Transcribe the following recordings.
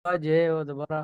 جو ہے وہ دوبارہ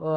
وہ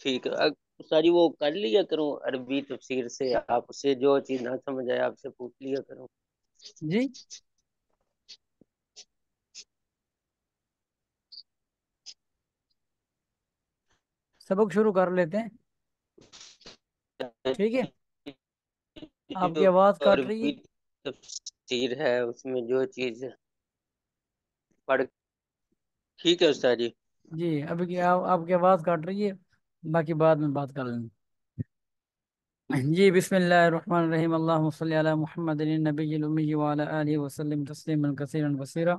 ٹھیک ہے ساری وہ کر لیا کروں عربی تفسیر سے، آپ سے جو چیز نہ سمجھ آئے آپ سے پوچھ لیا کروں۔ جی سبق شروع کر لیتے ہیں۔ ٹھیک ہے، آپ جو کی آواز کٹ رہی ہے۔ عربی تفسیر ہے اس میں جو چیز پڑھ، ٹھیک ہے استاد جی۔ جی ابھی کی آپ کی آواز کٹ رہی ہے، باقی بعد میں بات کر لیں گے۔ جی بسم اللہ الرحمن الرحیم، اللہم صلی علی محمد النبی الامی وعلی آلہ وسلم تسلیما کثیرا کثیرا۔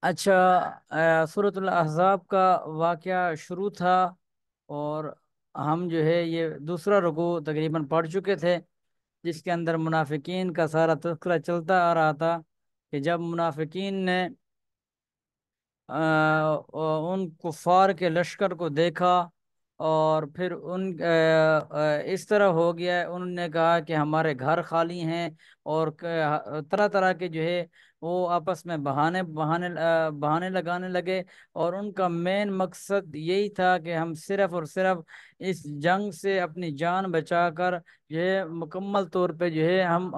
اچھا، سورۃ الاحزاب کا واقعہ شروع تھا، اور ہم جو ہے یہ دوسرا رکوع تقریباً پڑھ چکے تھے، جس کے اندر منافقین کا سارا تذکرہ چلتا آ رہا تھا کہ جب منافقین نے ان کفار کے لشکر کو دیکھا، اور پھر اس طرح ہو گیا ہے، انہوں نے کہا کہ ہمارے گھر خالی ہیں، اور طرح طرح کے جو ہے وہ آپس میں بہانے بہانے بہانے لگانے لگے، اور ان کا مین مقصد یہی تھا کہ ہم صرف اور صرف اس جنگ سے اپنی جان بچا کر جو ہے مکمل طور پہ جو ہے ہم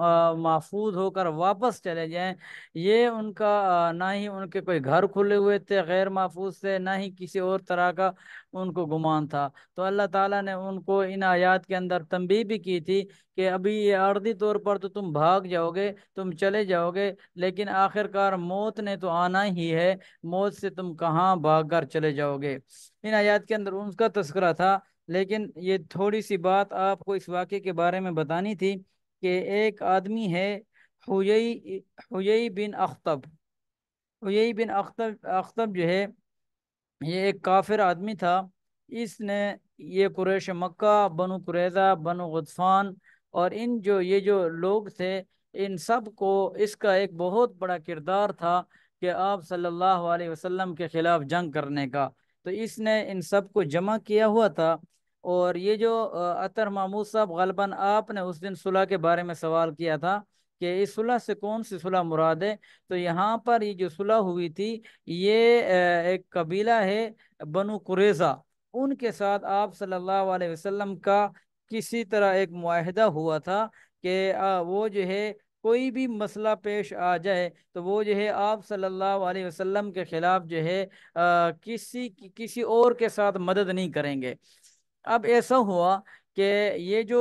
محفوظ ہو کر واپس چلے جائیں۔ یہ ان کا نہ ہی ان کے کوئی گھر کھلے ہوئے تھے غیر محفوظ سے، نہ ہی کسی اور طرح کا ان کو گمان تھا۔ تو اللہ تعالیٰ نے ان کو ان آیات کے اندر تنبیہ بھی کی تھی کہ ابھی یہ عارضی طور پر تو تم بھاگ جاؤ گے، تم چلے جاؤ گے، لیکن آخر کار موت نے تو آنا ہی ہے، موت سے تم کہاں بھاگ کر چلے جاؤ گے۔ ان آیات کے اندر ان کا تذکرہ تھا، لیکن یہ تھوڑی سی بات آپ کو اس واقعے کے بارے میں بتانی تھی کہ ایک آدمی ہے، حیی حیی بن اخطب۔ حیی بن اخطب جو ہے یہ ایک کافر آدمی تھا۔ اس نے یہ قریش مکہ، بنو قریظہ، بنو غطفان، اور یہ جو لوگ تھے، ان سب کو اس کا ایک بہت بڑا کردار تھا کہ آپ صلی اللہ علیہ وسلم کے خلاف جنگ کرنے کا۔ تو اس نے ان سب کو جمع کیا ہوا تھا، اور یہ جو عطر محمود صاحب، غالباً آپ نے اس دن صلح کے بارے میں سوال کیا تھا کہ اس صلح سے کون سی صلح مراد ہے۔ تو یہاں پر یہ جو صلح ہوئی تھی، یہ ایک قبیلہ ہے بنو قریظہ، ان کے ساتھ آپ صلی اللہ علیہ وسلم کا کسی طرح ایک معاہدہ ہوا تھا کہ وہ جو ہے کوئی بھی مسئلہ پیش آ جائے تو وہ جو ہے آپ صلی اللہ علیہ وسلم کے خلاف جو ہے کسی اور کے ساتھ مدد نہیں کریں گے۔ اب ایسا ہوا کہ یہ جو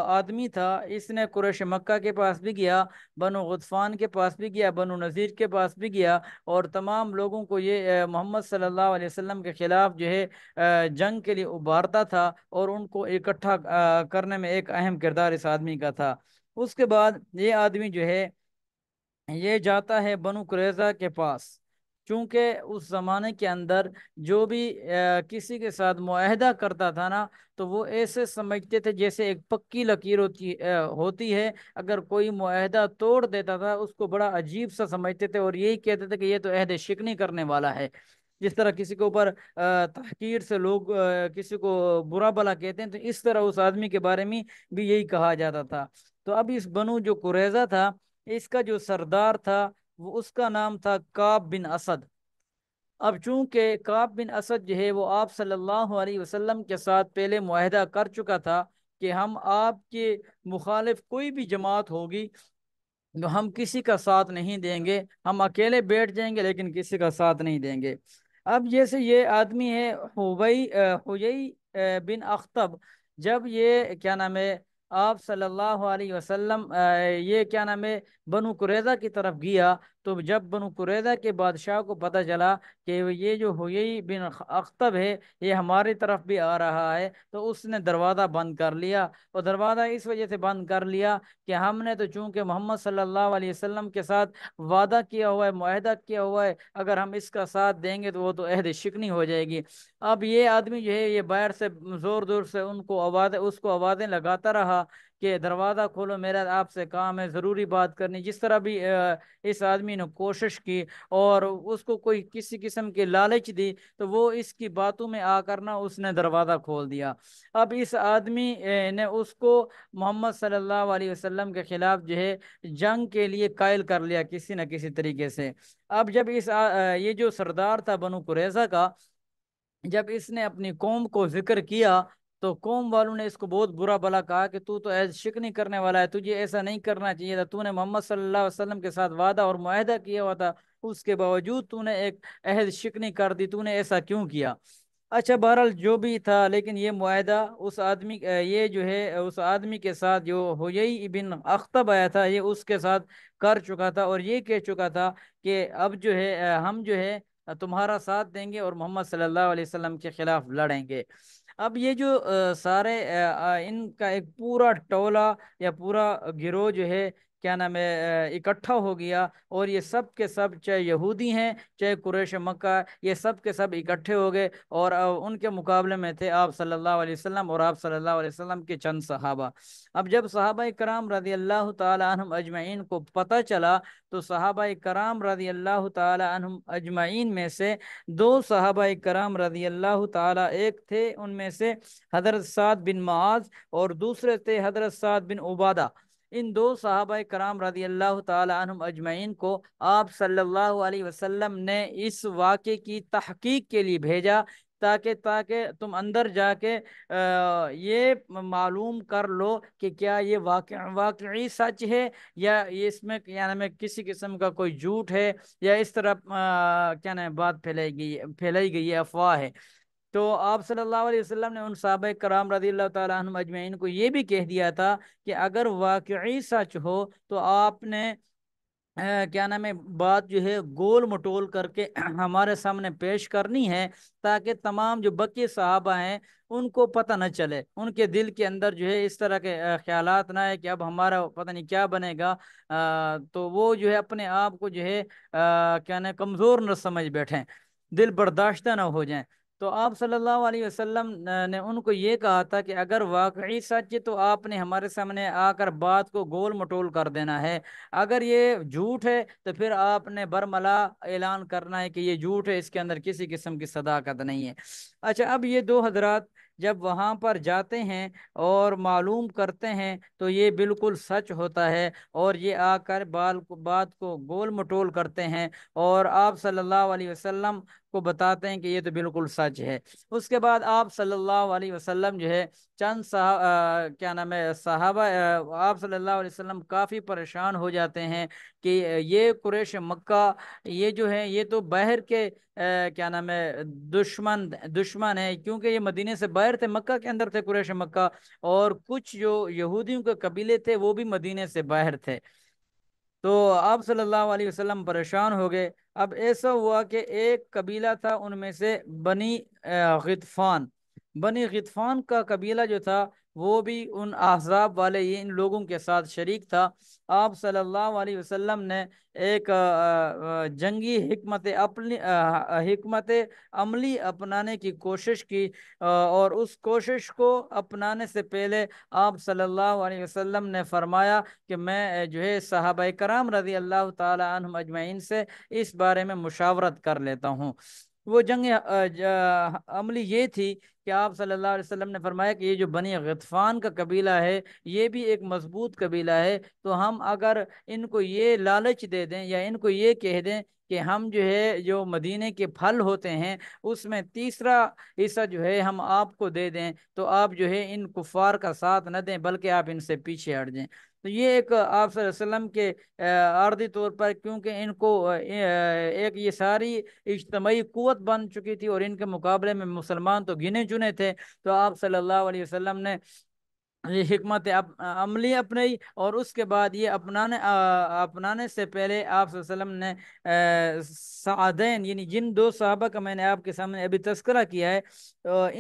آدمی تھا، اس نے قریش مکہ کے پاس بھی گیا، بنو غطفان کے پاس بھی گیا، بنو نذیر کے پاس بھی گیا، اور تمام لوگوں کو یہ محمد صلی اللہ علیہ وسلم کے خلاف جو ہے جنگ کے لیے ابھارتا تھا، اور ان کو اکٹھا کرنے میں ایک اہم کردار اس آدمی کا تھا۔ اس کے بعد یہ آدمی جو ہے یہ جاتا ہے بنو قریظہ کے پاس، چونکہ اس زمانے کے اندر جو بھی کسی کے ساتھ معاہدہ کرتا تھا نا، تو وہ ایسے سمجھتے تھے جیسے ایک پکی لکیر ہوتی ہے۔ اگر کوئی معاہدہ توڑ دیتا تھا اس کو بڑا عجیب سا سمجھتے تھے، اور یہی کہتے تھے کہ یہ تو عہد شکنی کرنے والا ہے۔ جس طرح کسی کے اوپر تحقیر سے لوگ کسی کو برا بلا کہتے ہیں، تو اس طرح اس آدمی کے بارے میں بھی یہی کہا جاتا تھا۔ تو اب اس بنو جو قریظہ تھا، اس کا جو سردار تھا وہ اس کا نام تھا کعب بن اسد۔ اب چونکہ کعب بن اسد جو ہے وہ آپ صلی اللہ علیہ وسلم کے ساتھ پہلے معاہدہ کر چکا تھا کہ ہم آپ کے مخالف کوئی بھی جماعت ہوگی تو ہم کسی کا ساتھ نہیں دیں گے، ہم اکیلے بیٹھ جائیں گے لیکن کسی کا ساتھ نہیں دیں گے۔ اب جیسے یہ آدمی ہے حیی بن اخطب، جب یہ کیا نام ہے آپ صلی اللہ علیہ وسلم یہ کیا نام ہے بنو قریظہ کی طرف گیا، تو جب بنو قریظہ کے بادشاہ کو پتہ چلا کہ یہ جو حیی بن اخطب ہے یہ ہماری طرف بھی آ رہا ہے، تو اس نے دروازہ بند کر لیا۔ اور دروازہ اس وجہ سے بند کر لیا کہ ہم نے تو چونکہ محمد صلی اللہ علیہ وسلم کے ساتھ وعدہ کیا ہوا ہے، معاہدہ کیا ہوا ہے، اگر ہم اس کا ساتھ دیں گے تو وہ تو عہد شکنی ہو جائے گی۔ اب یہ آدمی جو ہے یہ باہر سے زور زور سے اس کو آوازیں لگاتا رہا کہ دروازہ کھولو، میرا آپ سے کام ہے، ضروری بات کرنی، جس طرح بھی اس آدمی نے کوشش کی اور اس کو کوئی کسی قسم کی لالچ دی، تو وہ اس کی باتوں میں آ کر نا اس نے دروازہ کھول دیا۔ اب اس آدمی نے اس کو محمد صلی اللہ علیہ وسلم کے خلاف جو ہے جنگ کے لیے قائل کر لیا کسی نہ کسی طریقے سے۔ اب جب یہ جو سردار تھا بنو قریظہ کا، جب اس نے اپنی قوم کو ذکر کیا تو قوم والوں نے اس کو بہت برا بلا کہا کہ تو ایسا شکنی کرنے والا ہے، تجھے ایسا نہیں کرنا چاہیے تھا، تو نے محمد صلی اللہ علیہ وسلم کے ساتھ وعدہ اور معاہدہ کیا ہوا تھا، اس کے باوجود تو نے ایک عہد شکنی کر دی، تو نے ایسا کیوں کیا؟ اچھا بہرحال جو بھی تھا، لیکن یہ معاہدہ اس آدمی یہ جو ہے اس آدمی کے ساتھ جو ہویئی بن اخطب آیا تھا، یہ اس کے ساتھ کر چکا تھا اور یہ کہہ چکا تھا کہ اب جو ہے ہم جو ہے تمہارا ساتھ دیں گے اور محمد صلی اللہ علیہ وسلم کے خلاف لڑیں گے۔ اب یہ جو سارے ان کا ایک پورا ٹولہ یا پورا گروہ جو ہے کیا نام ہے اکٹھا ہو گیا، اور یہ سب کے سب چاہے یہودی ہیں چاہے قریش مکہ، یہ سب کے سب اکٹھے ہو گئے، اور ان کے مقابلے میں تھے آپ صلی اللہ علیہ وسلم اور آپ صلی اللہ علیہ وسلم کے چند صحابہ۔ اب جب صحابہ کرام رضی اللہ تعالی عنہم اجمعین کو پتہ چلا، تو صحابہ کرام رضی اللہ تعالی عنہم اجمعین میں سے دو صحابہ کرام رضی اللہ تعالی، ایک تھے ان میں سے حضرت سعد بن معاذ اور دوسرے تھے حضرت سعد بن عبادہ، ان دو صحابہ کرام رضی اللہ تعالی عنہم اجمعین کو آپ صلی اللہ علیہ وسلم نے اس واقعے کی تحقیق کے لیے بھیجا، تاکہ تم اندر جا کے یہ معلوم کر لو کہ کیا یہ واقعی سچ ہے، یا یہ اس میں کیا نام ہے کسی قسم کا کوئی جھوٹ ہے، یا اس طرح کیا نام ہے بات پھیلائی گئی ہے، افواہ ہے۔ تو آپ صلی اللہ علیہ وسلم نے ان صحابہ کرام رضی اللہ تعالیٰ عنہم اجمعین کو یہ بھی کہہ دیا تھا کہ اگر واقعی سچ ہو تو آپ نے کیا نام ہے بات جو ہے گول مٹول کر کے ہمارے سامنے پیش کرنی ہے، تاکہ تمام جو بقیہ صحابہ ہیں ان کو پتہ نہ چلے، ان کے دل کے اندر جو ہے اس طرح کے خیالات نہ ہے کہ اب ہمارا پتہ نہیں کیا بنے گا، تو وہ جو ہے اپنے آپ کو جو ہے کیا نا کمزور نہ سمجھ بیٹھیں، دل برداشتہ نہ ہو جائیں۔ تو آپ صلی اللہ علیہ وسلم نے ان کو یہ کہا تھا کہ اگر واقعی سچ ہے تو آپ نے ہمارے سامنے آ کر بات کو گول مٹول کر دینا ہے، اگر یہ جھوٹ ہے تو پھر آپ نے برملا اعلان کرنا ہے کہ یہ جھوٹ ہے، اس کے اندر کسی قسم کی صداقت نہیں ہے۔ اچھا اب یہ دو حضرات جب وہاں پر جاتے ہیں اور معلوم کرتے ہیں تو یہ بالکل سچ ہوتا ہے، اور یہ آ کر بات کو گول مٹول کرتے ہیں اور آپ صلی اللہ علیہ وسلم کو بتاتے ہیں کہ یہ تو بالکل سچ ہے۔ اس کے بعد آپ صلی اللہ علیہ وسلم جو ہے چند کیا نام ہے صحابہ آپ صلی اللہ علیہ وسلم کافی پریشان ہو جاتے ہیں کہ یہ قریش مکہ یہ جو ہے یہ تو باہر کے کیا نام ہے دشمن ہے، کیونکہ یہ مدینے سے باہر تھے، مکہ کے اندر تھے قریش مکہ، اور کچھ جو یہودیوں کے قبیلے تھے وہ بھی مدینے سے باہر تھے۔ تو آپ صلی اللہ علیہ وسلم پریشان ہو گئے۔ اب ایسا ہوا کہ ایک قبیلہ تھا ان میں سے بنی غطفان، بنی غطفان کا قبیلہ جو تھا وہ بھی ان احزاب والے یہ ان لوگوں کے ساتھ شریک تھا۔ آپ صلی اللہ علیہ وسلم نے ایک جنگی حکمت عملی اپنانے کی کوشش کی، اور اس کوشش کو اپنانے سے پہلے آپ صلی اللہ علیہ وسلم نے فرمایا کہ میں جو ہے صحابہ کرام رضی اللہ تعالی عنہم اجمعین سے اس بارے میں مشاورت کر لیتا ہوں۔ وہ جنگ عملی یہ تھی کہ آپ صلی اللہ علیہ وسلم نے فرمایا کہ یہ جو بنی غطفان کا قبیلہ ہے یہ بھی ایک مضبوط قبیلہ ہے، تو ہم اگر ان کو یہ لالچ دے دیں یا ان کو یہ کہہ دیں کہ ہم جو ہے جو مدینے کے پھل ہوتے ہیں اس میں تیسرا حصہ جو ہے ہم آپ کو دے دیں، تو آپ جو ہے ان کفار کا ساتھ نہ دیں بلکہ آپ ان سے پیچھے ہٹ جائیں۔ تو یہ ایک آپ صلی اللہ علیہ وسلم کے عارضی طور پر، کیونکہ ان کو ایک یہ ساری اجتماعی قوت بن چکی تھی اور ان کے مقابلے میں مسلمان تو گنے چنے تھے، تو آپ صلی اللہ علیہ وسلم نے یہ حکمت عملی اپنائی، اور اس کے بعد یہ اپنانے سے پہلے آپ صلی اللہ علیہ وسلم نے سعدین یعنی جن دو صحابہ کا میں نے آپ کے سامنے ابھی تذکرہ کیا ہے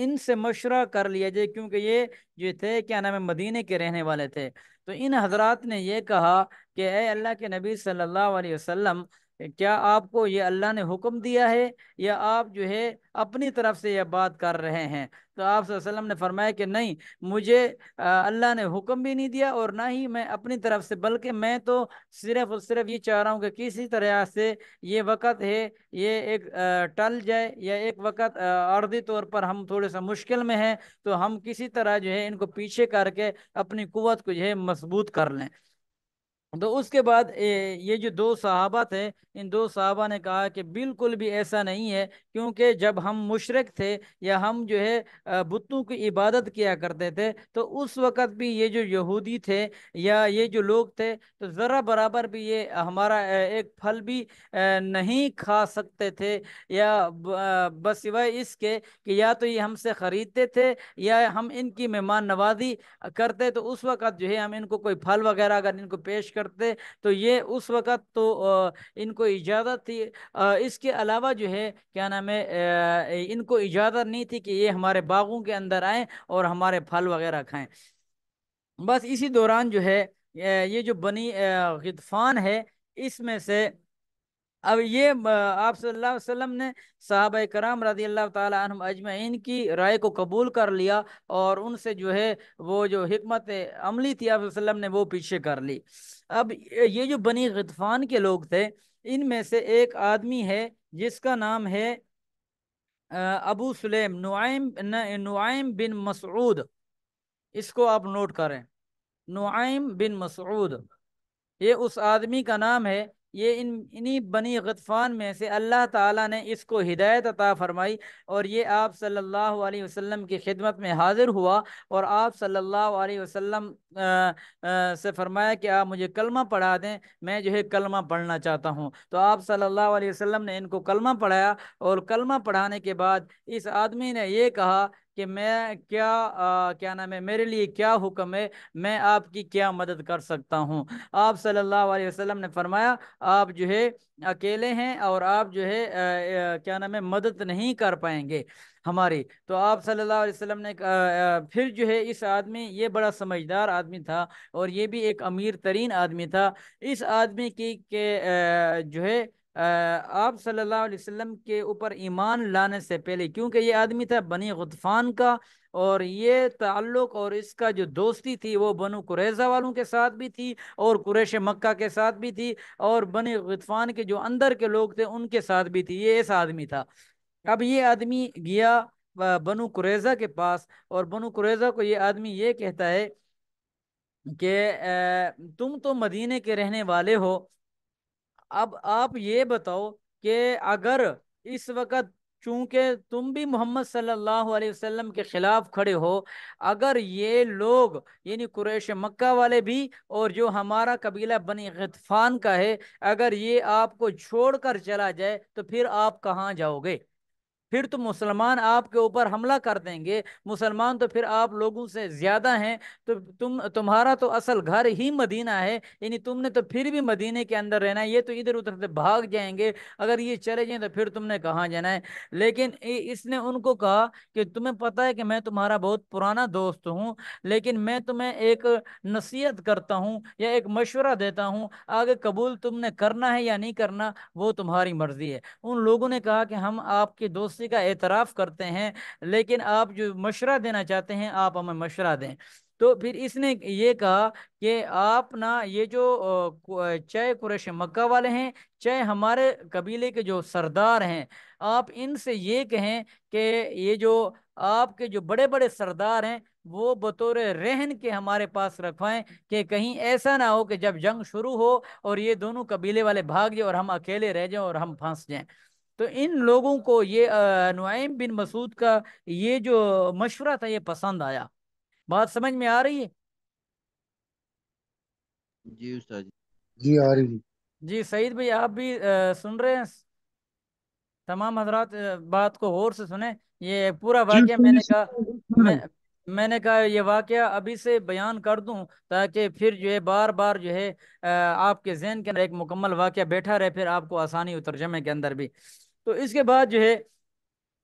ان سے مشورہ کر لیا جائے، کیونکہ یہ جو تھے کیا نام ہے مدینے کے رہنے والے تھے۔ تو ان حضرات نے یہ کہا کہ اے اللہ کے نبی صلی اللہ علیہ وسلم، کیا آپ کو یہ اللہ نے حکم دیا ہے یا آپ جو ہے اپنی طرف سے یہ بات کر رہے ہیں؟ تو آپ صلی اللہ علیہ وسلم نے فرمایا کہ نہیں، مجھے اللہ نے حکم بھی نہیں دیا اور نہ ہی میں اپنی طرف سے، بلکہ میں تو صرف اور صرف یہ چاہ رہا ہوں کہ کسی طرح سے یہ وقت ہے یہ ایک ٹل جائے، یا ایک وقت عرضی طور پر ہم تھوڑے سا مشکل میں ہیں تو ہم کسی طرح جو ہے ان کو پیچھے کر کے اپنی قوت کو جو ہے مضبوط کر لیں۔ تو اس کے بعد یہ جو دو صحابہ تھے، ان دو صحابہ نے کہا کہ بالکل بھی ایسا نہیں ہے، کیونکہ جب ہم مشرک تھے یا ہم جو ہے بتوں کی عبادت کیا کرتے تھے، تو اس وقت بھی یہ جو یہودی تھے یا یہ جو لوگ تھے، تو ذرا برابر بھی یہ ہمارا ایک پھل بھی نہیں کھا سکتے تھے، یا بس سوائے اس کے کہ یا تو یہ ہم سے خریدتے تھے یا ہم ان کی مہمان نوازی کرتے، تو اس وقت جو ہے ہم ان کو کوئی پھل وغیرہ اگر ان کو پیش کرتے تو یہ اس وقت تو ان کو اجازت تھی، اس کے علاوہ جو ہے کیا نام ہے ان کو اجازت نہیں تھی کہ یہ ہمارے باغوں کے اندر آئیں اور ہمارے پھل وغیرہ کھائیں۔ بس اسی دوران جو ہے یہ جو بنی غطفان ہے، اس میں سے اب یہ آپ صلی اللہ علیہ وسلم نے صحابہ کرام رضی اللہ تعالی عنہم اجمعین کی رائے کو قبول کر لیا، اور ان سے جو ہے وہ جو حکمت عملی تھی آپ صلی اللہ علیہ وسلم نے وہ پیچھے کر لی۔ اب یہ جو بنی غطفان کے لوگ تھے، ان میں سے ایک آدمی ہے جس کا نام ہے ابو سلیم، نعیم بن مسعود، اس کو آپ نوٹ کریں، نعیم بن مسعود، یہ اس آدمی کا نام ہے۔ یہ انہی بنی غطفان میں سے اللہ تعالیٰ نے اس کو ہدایت عطا فرمائی، اور یہ آپ صلی اللہ علیہ وسلم کی خدمت میں حاضر ہوا، اور آپ صلی اللہ علیہ وسلم سے فرمایا کہ آپ مجھے کلمہ پڑھا دیں، میں جو ہے کلمہ پڑھنا چاہتا ہوں۔ تو آپ صلی اللہ علیہ وسلم نے ان کو کلمہ پڑھایا، اور کلمہ پڑھانے کے بعد اس آدمی نے یہ کہا کہ میں کیا نام ہے، میرے لیے کیا حکم ہے، میں آپ کی کیا مدد کر سکتا ہوں؟ آپ صلی اللہ علیہ وسلم نے فرمایا آپ جو ہے اکیلے ہیں اور آپ جو ہے کیا نام ہے مدد نہیں کر پائیں گے ہماری۔ تو آپ صلی اللہ علیہ وسلم نے پھر جو ہے اس آدمی، یہ بڑا سمجھدار آدمی تھا اور یہ بھی ایک امیر ترین آدمی تھا، اس آدمی کی کہ جو ہے آپ صلی اللہ علیہ وسلم کے اوپر ایمان لانے سے پہلے، کیونکہ یہ آدمی تھا بنی غطفان کا، اور یہ تعلق اور اس کا جو دوستی تھی وہ بنو قریظہ والوں کے ساتھ بھی تھی اور قریش مکہ کے ساتھ بھی تھی، اور بنی غطفان کے جو اندر کے لوگ تھے ان کے ساتھ بھی تھی، یہ ایسا آدمی تھا۔ اب یہ آدمی گیا بنو قریظہ کے پاس، اور بنو قریظہ کو یہ آدمی یہ کہتا ہے کہ تم تو مدینے کے رہنے والے ہو، اب آپ یہ بتاؤ کہ اگر اس وقت، چونکہ تم بھی محمد صلی اللہ علیہ وسلم کے خلاف کھڑے ہو، اگر یہ لوگ یعنی قریش مکہ والے بھی اور جو ہمارا قبیلہ بنی غطفان کا ہے، اگر یہ آپ کو چھوڑ کر چلا جائے تو پھر آپ کہاں جاؤ گے؟ پھر تو مسلمان آپ کے اوپر حملہ کر دیں گے، مسلمان تو پھر آپ لوگوں سے زیادہ ہیں، تو تمہارا تو اصل گھر ہی مدینہ ہے، یعنی تم نے تو پھر بھی مدینے کے اندر رہنا ہے، یہ تو ادھر ادھر سے بھاگ جائیں گے، اگر یہ چلے جائیں تو پھر تم نے کہاں جانا ہے؟ لیکن اس نے ان کو کہا کہ تمہیں پتہ ہے کہ میں تمہارا بہت پرانا دوست ہوں، لیکن میں تمہیں ایک نصیحت کرتا ہوں یا ایک مشورہ دیتا ہوں، آگے قبول تم نے کرنا ہے یا نہیں کرنا وہ تمہاری مرضی ہے۔ ان لوگوں نے کہا کہ ہم آپ کی دوستی کا اعتراف کرتے ہیں، لیکن آپ جو مشورہ دینا چاہتے ہیں آپ ہمیں مشورہ دیں۔ تو پھر اس نے یہ کہا کہ آپ نا یہ جو چاہے قریش مکہ والے ہیں چاہے ہمارے قبیلے کے جو سردار ہیں، آپ ان سے یہ کہیں کہ یہ جو آپ کے جو بڑے بڑے سردار ہیں وہ بطور رہن کے ہمارے پاس رکھوائیں، کہ کہیں ایسا نہ ہو کہ جب جنگ شروع ہو اور یہ دونوں قبیلے والے بھاگ جائیں اور ہم اکیلے رہ جائیں اور ہم پھنس جائیں۔ تو ان لوگوں کو یہ نعیم بن مسعود کا یہ جو مشورہ تھا یہ پسند آیا۔ بات سمجھ میں آ رہی ہے؟ جی استاد جی۔ جی آ رہی جی۔ جی سعید بھائی آپ بھی سن رہے ہیں؟ تمام حضرات بات کو غور سے سنیں، یہ پورا جی واقعہ میں نے کہا، سن رہے میں ہیں۔ میں نے کہا یہ واقعہ ابھی سے بیان کر دوں تاکہ پھر جو ہے بار بار جو ہے آپ کے ذہن کے اندر ایک مکمل واقعہ بیٹھا رہے، پھر آپ کو آسانی ہو ترجمے کے اندر بھی۔ تو اس کے بعد جو ہے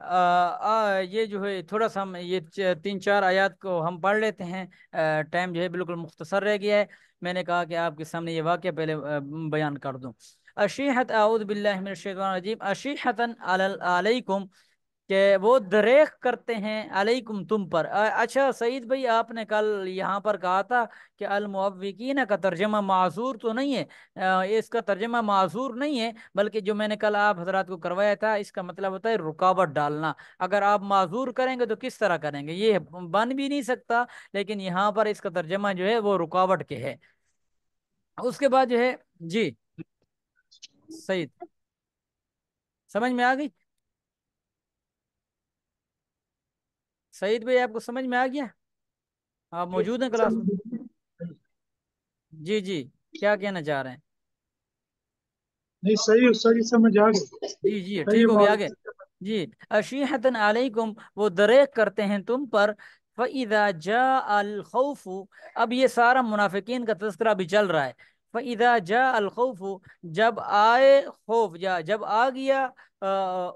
یہ جو ہے تھوڑا سا ہم یہ 3 4 آیات کو ہم پڑھ لیتے ہیں، ٹائم جو ہے بالکل مختصر رہ گیا ہے۔ میں نے کہا کہ آپ کے سامنے یہ واقعہ پہلے بیان کر دوں۔ اشیحت اعوذ باللہ من الشیطان الرجیم اشیحتن علیکم، کہ وہ دریغ کرتے ہیں علیکم تم پر۔ اچھا سعید بھائی، آپ نے کل یہاں پر کہا تھا کہ المعوقین کا ترجمہ معذور تو نہیں ہے، اس کا ترجمہ معذور نہیں ہے، بلکہ جو میں نے کل آپ حضرات کو کروایا تھا اس کا مطلب ہوتا ہے رکاوٹ ڈالنا۔ اگر آپ معذور کریں گے تو کس طرح کریں گے، یہ بن بھی نہیں سکتا، لیکن یہاں پر اس کا ترجمہ جو ہے وہ رکاوٹ کے ہے۔ اس کے بعد جو ہے، جی سعید، سمجھ میں آ گئی؟ سعید بھائی آپ کو سمجھ میں آ گیا؟ آپ موجود ہیں کلاس میں؟ جی جی، کیا کہنا چاہ رہے ہیں؟ نہیں صحیح صحیح سمجھ آ گئی، جی جی صحیح ٹھیک ہو گیا، بات آگے۔ جی، اشیحتن علیکم، وہ دریغ کرتے ہیں تم پر۔ فَإِذَا جَاءَ الْخَوْفُ، اب یہ سارا منافقین کا تذکرہ بھی چل رہا ہے۔ فَإِذَا جَاءَ الْخَوْفُ، جب آئے خوف، یا جب آ گیا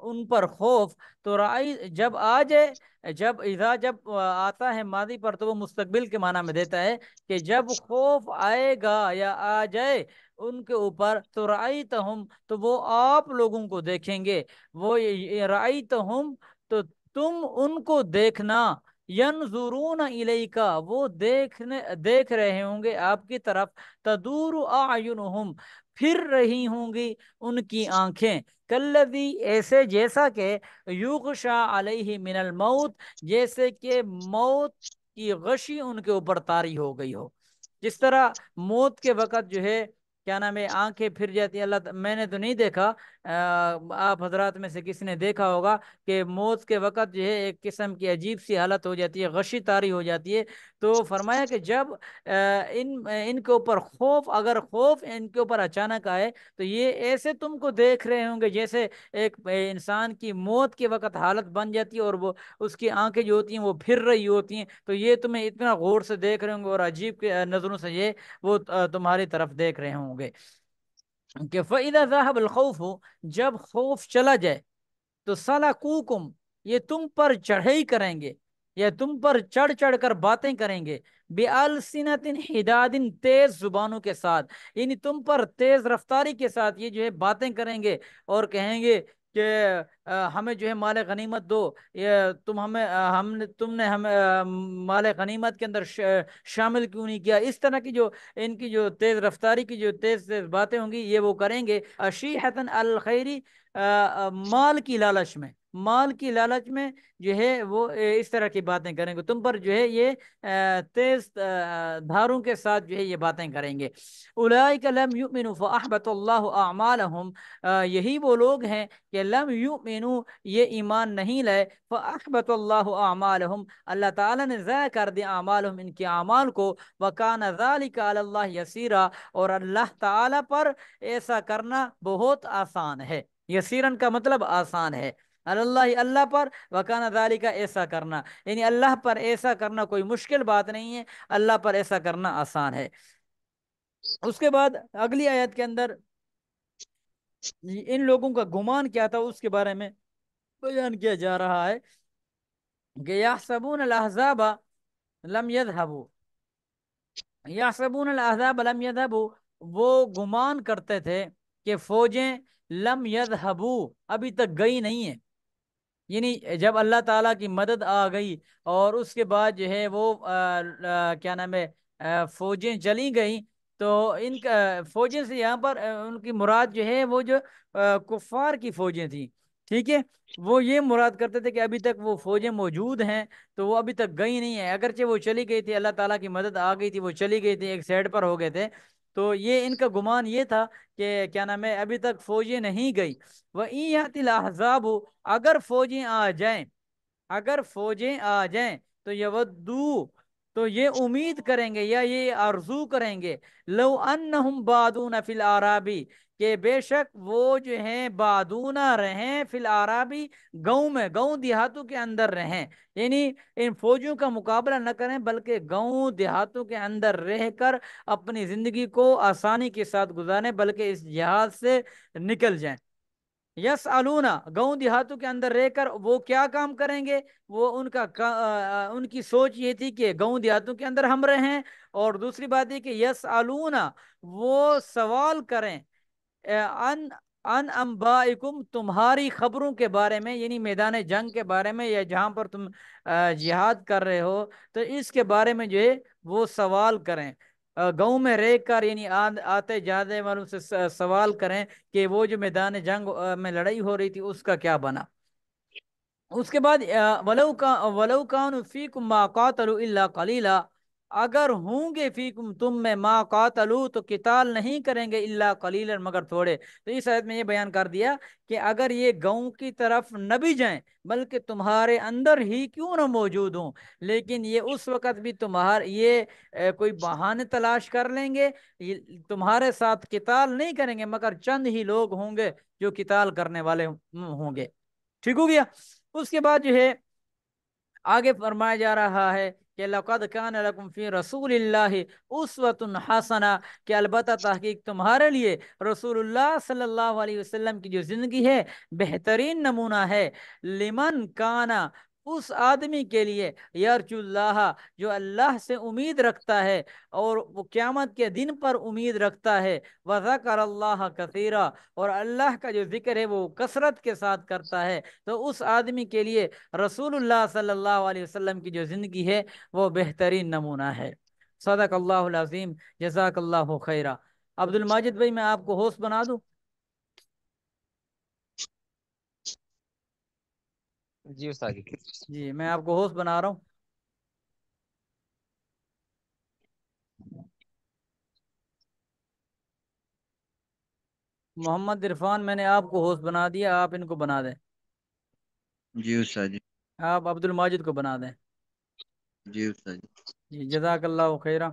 ان پر خوف، تو رائی جب آ جائے، جب اذا جب آتا ہے ماضی پر تو وہ مستقبل کے معنی میں دیتا ہے کہ جب خوف آئے گا یا آ جائے ان کے اوپر، تو رأیتہم، تو وہ آپ لوگوں کو دیکھیں گے۔ وہ رأیتہم، تو تم ان کو دیکھنا، ینظرون الیکا، وہ دیکھ رہے ہوں گے آپ کی طرف، تدور اعینہم، پھر رہی ہوں گی ان کی آنکھیں، کلذی، ایسے جیسا کہ یغشا علیہ من الموت، جیسے کہ موت کی غشی ان کے اوپر طاری ہو گئی ہو۔ جس طرح موت کے وقت جو ہے کیا نام ہے آنکھیں پھر جاتی ہیں، میں نے تو نہیں دیکھا، آپ حضرات میں سے کسی نے دیکھا ہوگا کہ موت کے وقت جو ہے ایک قسم کی عجیب سی حالت ہو جاتی ہے، غشی طاری ہو جاتی ہے۔ تو فرمایا کہ جب ان کے اوپر خوف، اگر خوف ان کے اوپر اچانک آئے تو یہ ایسے تم کو دیکھ رہے ہوں گے جیسے ایک انسان کی موت کے وقت حالت بن جاتی ہے اور وہ اس کی آنکھیں جو ہوتی ہیں وہ پھر رہی ہوتی ہیں، تو یہ تمہیں اتنا غور سے دیکھ رہے ہوں گے اور عجیب نظروں سے یہ وہ تمہاری طرف دیکھ رہے ہوں گے کہ فَإِذَا ذَهَبَ الْخَوْفُ، جب خوف چلا جائے تو سَلَكُوكُمْ، یہ تم پر چڑھائی کریں گے، یا تم پر چڑھ چڑھ کر باتیں کریں گے، بِأَلْسِنَةٍ حِدَادٍ، تیز زبانوں کے ساتھ، یعنی تم پر تیز رفتاری کے ساتھ یہ جو ہے باتیں کریں گے اور کہیں گے کہ ہمیں جو ہے مال غنیمت دو، یہ تم نے ہمیں مال غنیمت کے اندر شامل کیوں نہیں کیا، اس طرح کی جو ان کی جو تیز رفتاری کی جو تیز تیز باتیں ہوں گی یہ وہ کریں گے۔ اشیحتن الخیری، مال کی لالچ میں، مال کی لالچ میں جو ہے وہ اس طرح کی باتیں کریں گے تم پر، جو ہے یہ تیز دھاروں کے ساتھ جو ہے یہ باتیں کریں گے۔ اولئک لم یؤمنوا فاحبط اللہ اعمالهم، یہی وہ لوگ ہیں کہ لم یؤمنوا، یہ ایمان نہیں لائے، فاحبط اللہ اعمالهم، اللہ تعالیٰ نے ضائع کر دیا اعمالهم، ان کے اعمال کو، وکان ذلک علی اللہ یسیرا، اور اللہ تعالیٰ پر ایسا کرنا بہت آسان ہے۔ یسیرن کا مطلب آسان ہے، اللہ اللہ پر، وکان ذالک، ایسا کرنا، یعنی اللہ پر ایسا کرنا کوئی مشکل بات نہیں ہے، اللہ پر ایسا کرنا آسان ہے۔ اس کے بعد اگلی آیت کے اندر ان لوگوں کا گمان کیا تھا اس کے بارے میں بیان کیا جا رہا ہے کہ یحسبون الاحزاب لم یذهبوا، یحسبون الاحزاب لم یذهبوا، وہ گمان کرتے تھے کہ فوجیں لم یذهبوا، ابھی تک گئی نہیں ہیں، یعنی جب اللہ تعالیٰ کی مدد آ گئی اور اس کے بعد جو ہے وہ کیا نام ہے فوجیں چلی گئیں، تو ان کا فوجیں سے یہاں پر ان کی مراد جو ہے وہ جو کفار کی فوجیں تھیں، ٹھیک ہے، وہ یہ مراد کرتے تھے کہ ابھی تک وہ فوجیں موجود ہیں تو وہ ابھی تک گئی نہیں ہیں، اگرچہ وہ چلی گئی تھی، اللہ تعالیٰ کی مدد آ گئی تھی، وہ چلی گئی تھی، ایک سائڈ پر ہو گئے تھے، تو یہ ان کا گمان یہ تھا کہ کیا نام ہے ابھی تک فوجیں نہیں گئی۔ وَإِن يَأْتِ الْأَحْزَابُ، اگر فوجیں آ جائیں، اگر فوجیں آ جائیں تو یودو، تو یہ امید کریں گے یا یہ آرزو کریں گے، لو انہم بادون فی العرابی، کہ بے شک وہ جو ہیں بادونا رہیں فی العرابی، گاؤں میں، گاؤں دیہاتوں کے اندر رہیں، یعنی ان فوجوں کا مقابلہ نہ کریں بلکہ گاؤں دیہاتوں کے اندر رہ کر اپنی زندگی کو آسانی کے ساتھ گزاریں، بلکہ اس جہاد سے نکل جائیں، یس آلونا، گاؤں دیہاتوں کے اندر رہ کر وہ کیا کام کریں گے؟ وہ ان کی سوچ یہ تھی کہ گاؤں دیہاتوں کے اندر ہم رہیں، اور دوسری بات یہ کہ یس آلونا، وہ سوال کریں ان ان انبائکم، تمہاری خبروں کے بارے میں، یعنی میدان جنگ کے بارے میں، یا جہاں پر تم جہاد کر رہے ہو تو اس کے بارے میں جو ہے وہ سوال کریں، گاؤں میں رہ کر، یعنی آتے جاتے والوں سے سوال کریں کہ وہ جو میدان جنگ میں لڑائی ہو رہی تھی اس کا کیا بنا۔ اس کے بعد ولو کانوا فیکم ما قاتلوا الا قلیلا، اگر ہوں گے فیکم تم میں ما قاتلوا، تو قتال نہیں کریں گے، الا قلیلا، مگر تھوڑے۔ تو اس آیت میں یہ بیان کر دیا کہ اگر یہ گاؤں کی طرف نہ بھی جائیں بلکہ تمہارے اندر ہی کیوں نہ موجود ہوں، لیکن یہ اس وقت بھی یہ کوئی بہانے تلاش کر لیں گے، تمہارے ساتھ قتال نہیں کریں گے، مگر چند ہی لوگ ہوں گے جو قتال کرنے والے ہوں گے۔ ٹھیک ہو گیا؟ اس کے بعد جو ہے آگے فرمایا جا رہا ہے کہ لقد کان لکم فی رسول اللہ اسوۃ حسنہ، کہ البتہ تحقیق تمہارے لیے رسول اللہ صلی اللہ علیہ وسلم کی جو زندگی ہے بہترین نمونہ ہے، لمن کانا، اس آدمی کے لیے، یرجو اللہ، جو اللہ سے امید رکھتا ہے اور وہ قیامت کے دن پر امید رکھتا ہے، وذکر اللہ کثیرا، اور اللہ کا جو ذکر ہے وہ کثرت کے ساتھ کرتا ہے، تو اس آدمی کے لیے رسول اللہ صلی اللہ علیہ وسلم کی جو زندگی ہے وہ بہترین نمونہ ہے۔ صدق اللہ العظیم، جزاک اللہ خیرہ۔ عبد الماجد بھائی، میں آپ کو ہوسٹ بنا دوں؟ جی استاد جی۔ جی، میں آپ کو ہوسٹ بنا رہا ہوں۔ محمد عرفان، میں نے آپ کو ہوسٹ بنا دیا، آپ ان کو بنا دیں۔ جی استاد جی۔ آپ عبد الماجد کو بنا دیں۔ جی استاد جی۔ جی، جزاک اللہ خیرہ۔